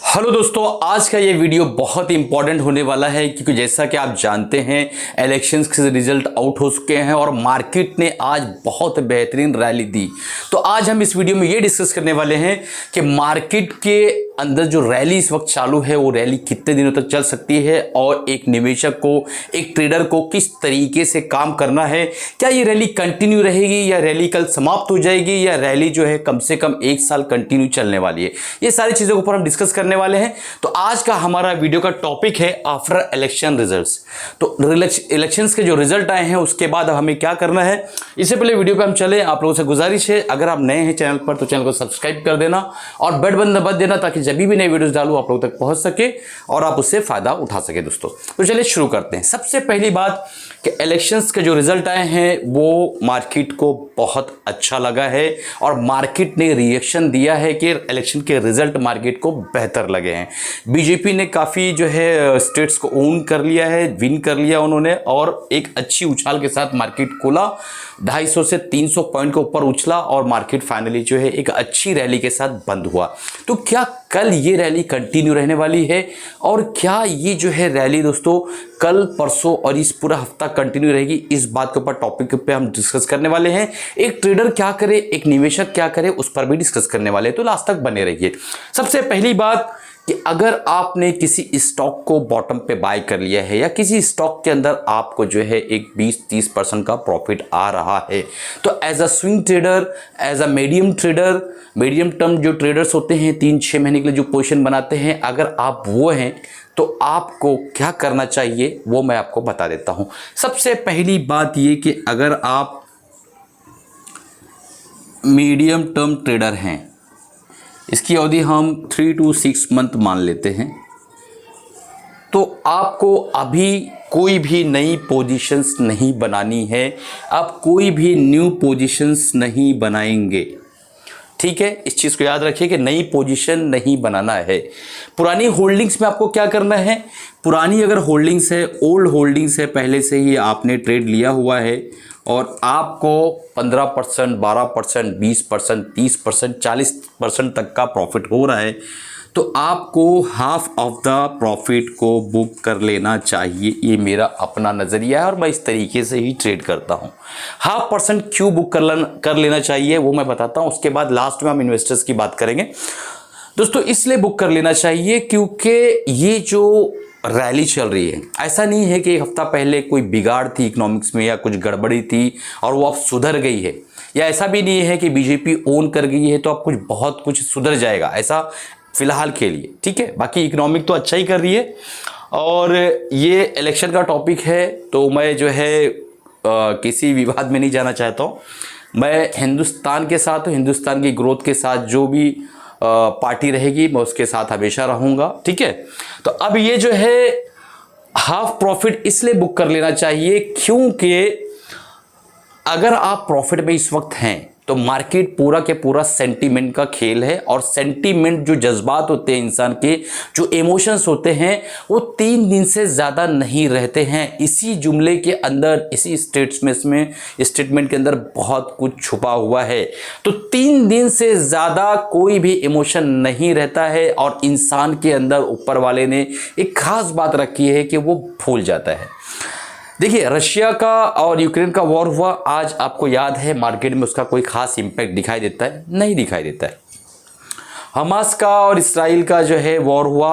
Hello दोस्तों, आज का ये वीडियो बहुत ही इंपॉर्टेंट होने वाला है क्योंकि जैसा कि आप जानते हैं इलेक्शंस के रिजल्ट आउट हो चुके हैं और मार्केट ने आज बहुत बेहतरीन रैली दी। तो आज हम इस वीडियो में ये डिस्कस करने वाले हैं कि मार्केट के अंदर जो रैली इस वक्त चालू है वो रैली कितने दिनों तक चल सकती है और एक निवेशक को, एक ट्रेडर को किस तरीके से काम करना है। क्या ये रैली कंटिन्यू रहेगी या रैली कल समाप्त हो जाएगी या रैली जो है कम से कम 1 साल कंटिन्यू चलने वाली है। ये सारी चीज़ों के ऊपर हम डिस्कस करने वाले हैं। तो आज का हमारा वीडियो का टॉपिक है आफ्टर इलेक्शन रिजल्ट्स। तो इलेक्शंस के जो रिजल्ट आए हैं उसके बाद अब हमें क्या करना है। इससे पहले वीडियो पे हम चले, आप लोगों से गुजारिश है अगर आप नए हैं चैनल पर तो चैनल को सब्सक्राइब कर देना और बेल बटन दबा देना ताकि जब भी नए वीडियोस डालूं आप लोगों तक पहुंच सके और आप उससे फायदा उठा सके। दोस्तों तो चलिए शुरू करते हैं। सबसे पहली बात कि इलेक्शंस के जो रिजल्ट आए हैं वो मार्केट को बहुत अच्छा लगा है और मार्केट ने रिएक्शन दिया है कि इलेक्शन के रिजल्ट मार्केट को बेहतर लगे हैं। बीजेपी ने काफ़ी जो है स्टेट्स को ओन कर लिया है, विन कर लिया उन्होंने और एक अच्छी उछाल के साथ मार्केट खोला, 250 से 300 पॉइंट के ऊपर उछला और मार्केट फाइनली जो है एक अच्छी रैली के साथ बंद हुआ। तो क्या कल ये रैली कंटिन्यू रहने वाली है और क्या ये जो है रैली दोस्तों कल परसों और इस पूरा हफ्ता कंटिन्यू रहेगी, इस बात के ऊपर टॉपिक पे हम डिस्कस करने वाले हैं। एक ट्रेडर क्या करे, एक निवेशक क्या करे, उस पर भी डिस्कस करने वाले हैं, तो लास्ट तक बने रहिए। सबसे पहली बात कि अगर आपने किसी स्टॉक को बॉटम पे बाय कर लिया है या किसी स्टॉक के अंदर आपको जो है एक 20-30% का प्रॉफिट आ रहा है तो as a swing trader, as a medium trader, medium term जो ट्रेडर्स होते हैं 3-6 महीने के लिए जो पोजीशन बनाते हैं, अगर आप वो हैं तो आपको क्या करना चाहिए वो मैं आपको बता देता हूं। सबसे पहली बात ये कि अगर आप मीडियम टर्म ट्रेडर हैं, इसकी अवधि हम 3 to 6 मंथ मान लेते हैं, तो आपको अभी कोई भी नई पोजीशंस नहीं बनानी है। आप कोई भी न्यू पोजीशंस नहीं बनाएंगे, ठीक है। इस चीज़ को याद रखिए कि नई पोजीशन नहीं बनाना है। पुरानी होल्डिंग्स में आपको क्या करना है, पुरानी अगर होल्डिंग्स है, ओल्ड होल्डिंग्स है, पहले से ही आपने ट्रेड लिया हुआ है और आपको 15%, 12%, 20%, 30%, 40% तक का प्रॉफिट हो रहा है तो आपको हाफ ऑफ द प्रॉफिट को बुक कर लेना चाहिए। ये मेरा अपना नज़रिया है और मैं इस तरीके से ही ट्रेड करता हूँ। 0.5% क्यों बुक कर लेना चाहिए वो मैं बताता हूँ, उसके बाद लास्ट में हम इन्वेस्टर्स की बात करेंगे। दोस्तों इसलिए बुक कर लेना चाहिए क्योंकि ये जो रैली चल रही है, ऐसा नहीं है कि एक हफ्ता पहले कोई बिगाड़ थी इकोनॉमिक्स में या कुछ गड़बड़ी थी और वो अब सुधर गई है, या ऐसा भी नहीं है कि बीजेपी ओन कर गई है तो अब बहुत कुछ सुधर जाएगा, ऐसा फिलहाल के लिए, ठीक है। बाकी इकोनॉमिक तो अच्छा ही कर रही है और ये इलेक्शन का टॉपिक है तो मैं जो है किसी विवाद में नहीं जाना चाहता हूँ। मैं हिंदुस्तान के साथ हूँ, हिंदुस्तान की ग्रोथ के साथ जो भी पार्टी रहेगी मैं उसके साथ हमेशा रहूँगा, ठीक है। तो अब ये जो है हाफ प्रॉफिट इसलिए बुक कर लेना चाहिए क्योंकि अगर आप प्रॉफिट में इस वक्त हैं तो मार्केट पूरा के पूरा सेंटीमेंट का खेल है और सेंटीमेंट जो जज्बात होते हैं इंसान के, जो इमोशंस होते हैं वो 3 दिन से ज़्यादा नहीं रहते हैं। इसी जुमले के अंदर, इसी स्टेटमेंट के अंदर बहुत कुछ छुपा हुआ है। तो 3 दिन से ज़्यादा कोई भी इमोशन नहीं रहता है और इंसान के अंदर ऊपर वाले ने एक खास बात रखी है कि वो भूल जाता है। देखिए रशिया का और यूक्रेन का वॉर हुआ, आज आपको याद है मार्केट में उसका कोई खास इम्पैक्ट दिखाई देता है? नहीं दिखाई देता है। हमास का और इसराइल का जो है वॉर हुआ,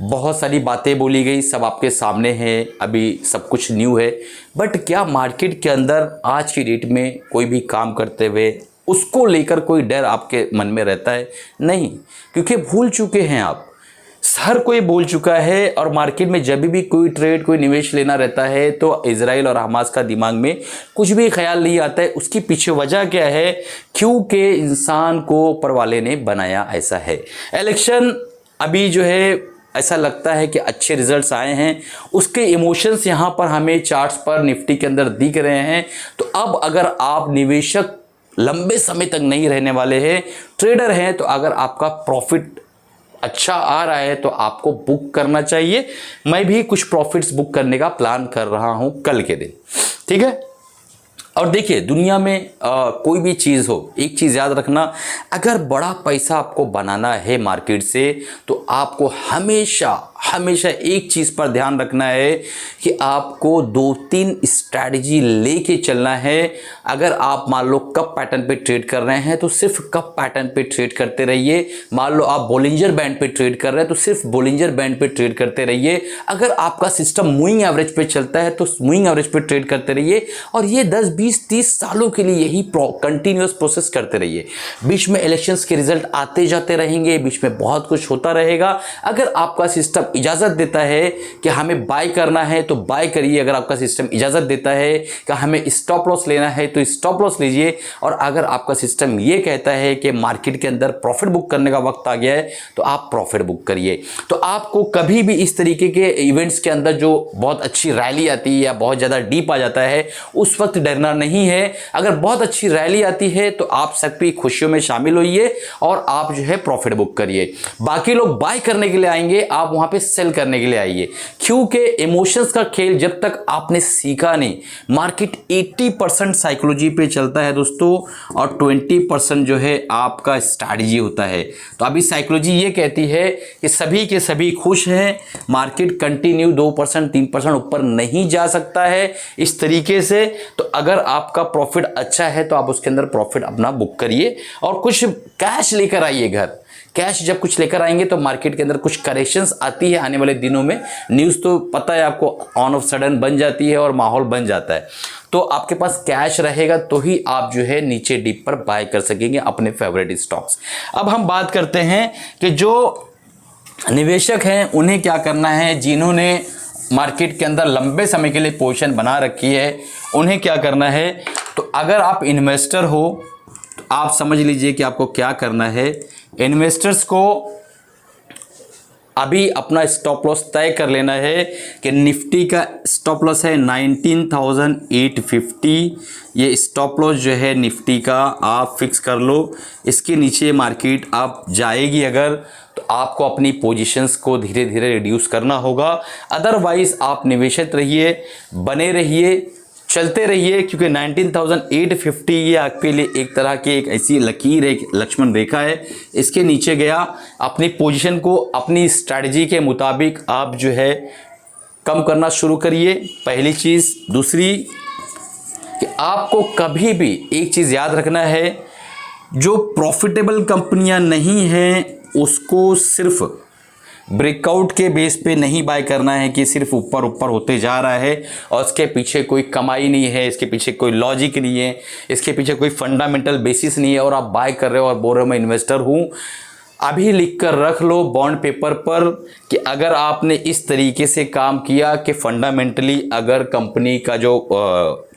बहुत सारी बातें बोली गई, सब आपके सामने है, अभी सब कुछ न्यू है, बट क्या मार्केट के अंदर आज की डेट में कोई भी काम करते हुए उसको लेकर कोई डर आपके मन में रहता है? नहीं, क्योंकि भूल चुके हैं आप, हर कोई बोल चुका है। और मार्केट में जब भी कोई ट्रेड, कोई निवेश लेना रहता है तो इजराइल और हमास का दिमाग में कुछ भी ख्याल नहीं आता है। उसकी पीछे वजह क्या है? क्योंकि इंसान को ऊपर वाले ने बनाया ऐसा है। इलेक्शन अभी जो है ऐसा लगता है कि अच्छे रिजल्ट्स आए हैं, उसके इमोशंस यहाँ पर हमें चार्ट्स पर निफ्टी के अंदर दिख रहे हैं। तो अब अगर आप निवेशक लंबे समय तक नहीं रहने वाले हैं, ट्रेडर हैं, तो अगर आपका प्रॉफिट अच्छा आ रहा है तो आपको बुक करना चाहिए। मैं भी कुछ प्रॉफिट्स बुक करने का प्लान कर रहा हूं कल के दिन, ठीक है। और देखिए दुनिया में कोई भी चीज़ हो, एक चीज़ याद रखना, अगर बड़ा पैसा आपको बनाना है मार्केट से तो आपको हमेशा हमेशा एक चीज़ पर ध्यान रखना है कि आपको 2-3 स्ट्रैटेजी लेके चलना है। अगर आप मान लो कप पैटर्न पे ट्रेड कर रहे हैं तो सिर्फ कप पैटर्न पे ट्रेड करते रहिए। मान लो आप बोलिंजर बैंड पे ट्रेड कर रहे हैं तो सिर्फ बोलिंजर बैंड पे ट्रेड करते रहिए। अगर आपका सिस्टम मूविंग एवरेज पे चलता है तो मूविंग एवरेज पे ट्रेड करते रहिए और ये 10, 20, 30 सालों के लिए यही कंटिन्यूअस प्रोसेस करते रहिए। बीच में इलेक्शंस के रिजल्ट आते जाते रहेंगे, बीच में बहुत कुछ होता रहेगा। अगर आपका सिस्टम इजाजत देता है कि हमें बाय करना है तो बाय करिए। अगर आपका सिस्टम इजाजत देता है कि हमें स्टॉप लॉस लेना है तो स्टॉप लॉस लीजिए। और अगर आपका सिस्टम ये कहता है कि मार्केट के अंदर प्रॉफिट बुक करने का वक्त आ गया है तो आप प्रॉफिट बुक करिए। तो आपको कभी भी इस तरीके के इवेंट्स के अंदर जो बहुत अच्छी रैली आती है या बहुत ज़्यादा डीप आ जाता है उस वक्त डरना नहीं है। अगर बहुत अच्छी रैली आती है तो आप सबकी खुशियों में शामिल होइए और आप जो है प्रॉफिट बुक करिए। बाकी लोग बाय करने के लिए आएंगे, आप वहां पे सेल करने के लिए आइए, क्योंकि इमोशंस का खेल जब तक आपने सीखा नहीं। मार्केट 80% साइकोलॉजी पे चलता है दोस्तों और 20% जो है आपका स्ट्रैटेजी होता है। तो अभी साइकोलॉजी ये कहती है कि सभी के सभी खुश हैं, मार्केट कंटिन्यू 2% 3% ऊपर नहीं जा सकता है इस तरीके से। तो अगर आपका प्रॉफिट अच्छा है तो आप उसके अंदर प्रॉफिट अपना बुक करिए और कुछ कैश लेकर आइए घर। कैश जब कुछ लेकर आएंगे तो मार्केट के अंदर कुछ करेक्शंस आती है आने वाले दिनों में। न्यूज़ तो पता है आपको, ऑन ऑफ सडन बन जाती है और माहौल बन जाता है। तो आपके पास कैश रहेगा तो ही आप जो है नीचे डीप पर बाय कर सकेंगे अपने फेवरेट स्टॉक्स। अब हम बात करते हैं कि जो निवेशक हैं उन्हें क्या करना है। जिन्होंने मार्केट के अंदर लंबे समय के लिए पोजीशन बना रखी है उन्हें क्या करना है। तो अगर आप इन्वेस्टर हो तो आप समझ लीजिए कि आपको क्या करना है। इन्वेस्टर्स को अभी अपना स्टॉप लॉस तय कर लेना है कि निफ्टी का स्टॉप लॉस है 19,850। ये स्टॉप लॉस जो है निफ्टी का आप फिक्स कर लो। इसके नीचे मार्केट आप जाएगी अगर तो आपको अपनी पोजीशंस को धीरे धीरे रिड्यूस करना होगा। अदरवाइज आप निवेशित रहिए, बने रहिए, चलते रहिए, क्योंकि 19,850 ये आपके लिए एक तरह की एक ऐसी लकीर, एक लक्ष्मण रेखा है। इसके नीचे गया अपनी पोजीशन को अपनी स्ट्रैटेजी के मुताबिक आप जो है कम करना शुरू करिए, पहली चीज़। दूसरी कि आपको कभी भी एक चीज़ याद रखना है, जो प्रॉफिटेबल कंपनियां नहीं हैं उसको सिर्फ ब्रेकआउट के बेस पे नहीं बाय करना है कि सिर्फ ऊपर ऊपर होते जा रहा है और इसके पीछे कोई कमाई नहीं है, इसके पीछे कोई लॉजिक नहीं है, इसके पीछे कोई फंडामेंटल बेसिस नहीं है और आप बाय कर रहे हो और बोल रहे हो मैं इन्वेस्टर हूँ। अभी लिख कर रख लो बॉन्ड पेपर पर कि अगर आपने इस तरीके से काम किया कि फंडामेंटली अगर कंपनी का जो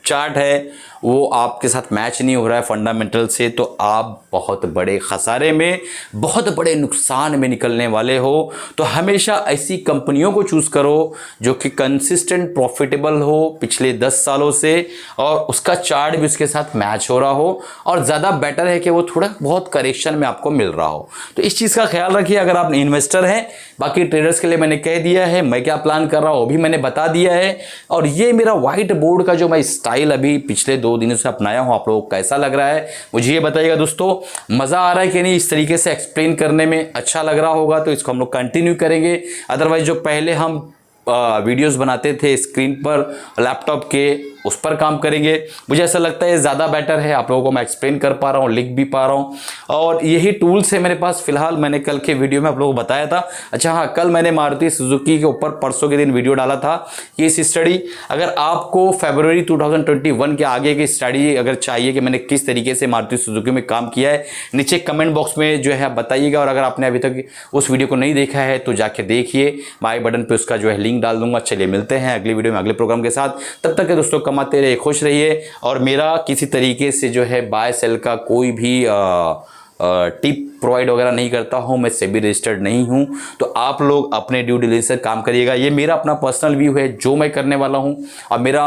चार्ट है वो आपके साथ मैच नहीं हो रहा है फंडामेंटल से, तो आप बहुत बड़े खसारे में, बहुत बड़े नुकसान में निकलने वाले हो। तो हमेशा ऐसी कंपनियों को चूज़ करो जो कि कंसिस्टेंट प्रॉफिटेबल हो पिछले 10 सालों से और उसका चार्ट भी उसके साथ मैच हो रहा हो, और ज़्यादा बेटर है कि वो थोड़ा बहुत करेक्शन में आपको मिल रहा हो। तो इस चीज़ का ख्याल रखिए अगर आप इन्वेस्टर हैं। बाकी ट्रेडर्स के लिए मैंने कह दिया है, मैं क्या प्लान कर रहा हूँ वो भी मैंने बता दिया है। और ये मेरा व्हाइट बोर्ड का जो मैं स्टाइल अभी पिछले 2 दिनों से अपनाया हूँ, आप लोगों को कैसा लग रहा है मुझे ये बताइएगा दोस्तों। मज़ा आ रहा है कि नहीं, इस तरीके से एक्सप्लेन करने में अच्छा लग रहा होगा तो इसको हम लोग कंटिन्यू करेंगे। अदरवाइज जो पहले हम वीडियोस बनाते थे स्क्रीन पर लैपटॉप के, उस पर काम करेंगे। मुझे ऐसा लगता है ज़्यादा बेटर है, आप लोगों को मैं एक्सप्लेन कर पा रहा हूँ, लिख भी पा रहा हूँ, और यही टूल्स है मेरे पास फिलहाल। मैंने कल के वीडियो में आप लोगों को बताया था। अच्छा हाँ, कल मैंने मारुति सुजुकी के ऊपर परसों के दिन वीडियो डाला था केस स्टडी। अगर आपको फरवरी 2021 के आगे की स्टडी अगर चाहिए कि मैंने किस तरीके से मारुति सुजुकी में काम किया है, नीचे कमेंट बॉक्स में जो है आप बताइएगा। और अगर आपने अभी तक उस वीडियो को नहीं देखा है तो जाके देखिए, मैं आई बटन पर उसका जो है लिंक डाल दूंगा। चलिए मिलते हैं अगली वीडियो में अगले प्रोग्राम के साथ। तब तक के दोस्तों कमाते रहिए, खुश रहिए। और मेरा किसी तरीके से जो है बाय सेल का कोई भी टिप प्रोवाइड वगैरह नहीं करता हूं, मैं सेबी रजिस्टर्ड नहीं हूं। तो आप लोग अपने ड्यू डिलिजेंस से काम करिएगा। ये मेरा अपना पर्सनल व्यू है जो मैं करने वाला हूं, और मेरा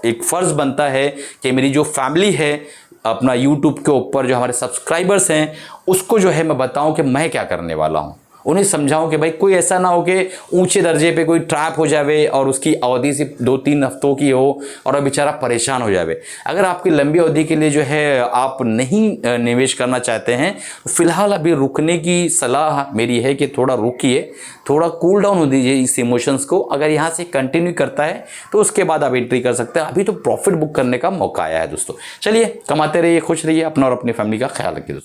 एक फ़र्ज़ बनता है कि मेरी जो फैमिली है अपना यूट्यूब के ऊपर, जो हमारे सब्सक्राइबर्स हैं, उसको जो है मैं बताऊं कि मैं क्या करने वाला हूं। उन्हें समझाओ कि भाई कोई ऐसा ना हो कि ऊंचे दर्जे पे कोई ट्रैप हो जावे और उसकी अवधि सिर्फ 2-3 हफ्तों की हो और वह बेचारा परेशान हो जावे। अगर आपकी लंबी अवधि के लिए जो है आप नहीं निवेश करना चाहते हैं, फिलहाल अभी रुकने की सलाह मेरी है कि थोड़ा रुकिए, थोड़ा कूल डाउन हो दीजिए इस इमोशंस को। अगर यहाँ से कंटिन्यू करता है तो उसके बाद आप एंट्री कर सकते हैं। अभी तो प्रॉफिट बुक करने का मौका आया है दोस्तों। चलिए, कमाते रहिए, खुश रहिए, अपना और अपनी फैमिली का ख्याल रखिए दोस्तों।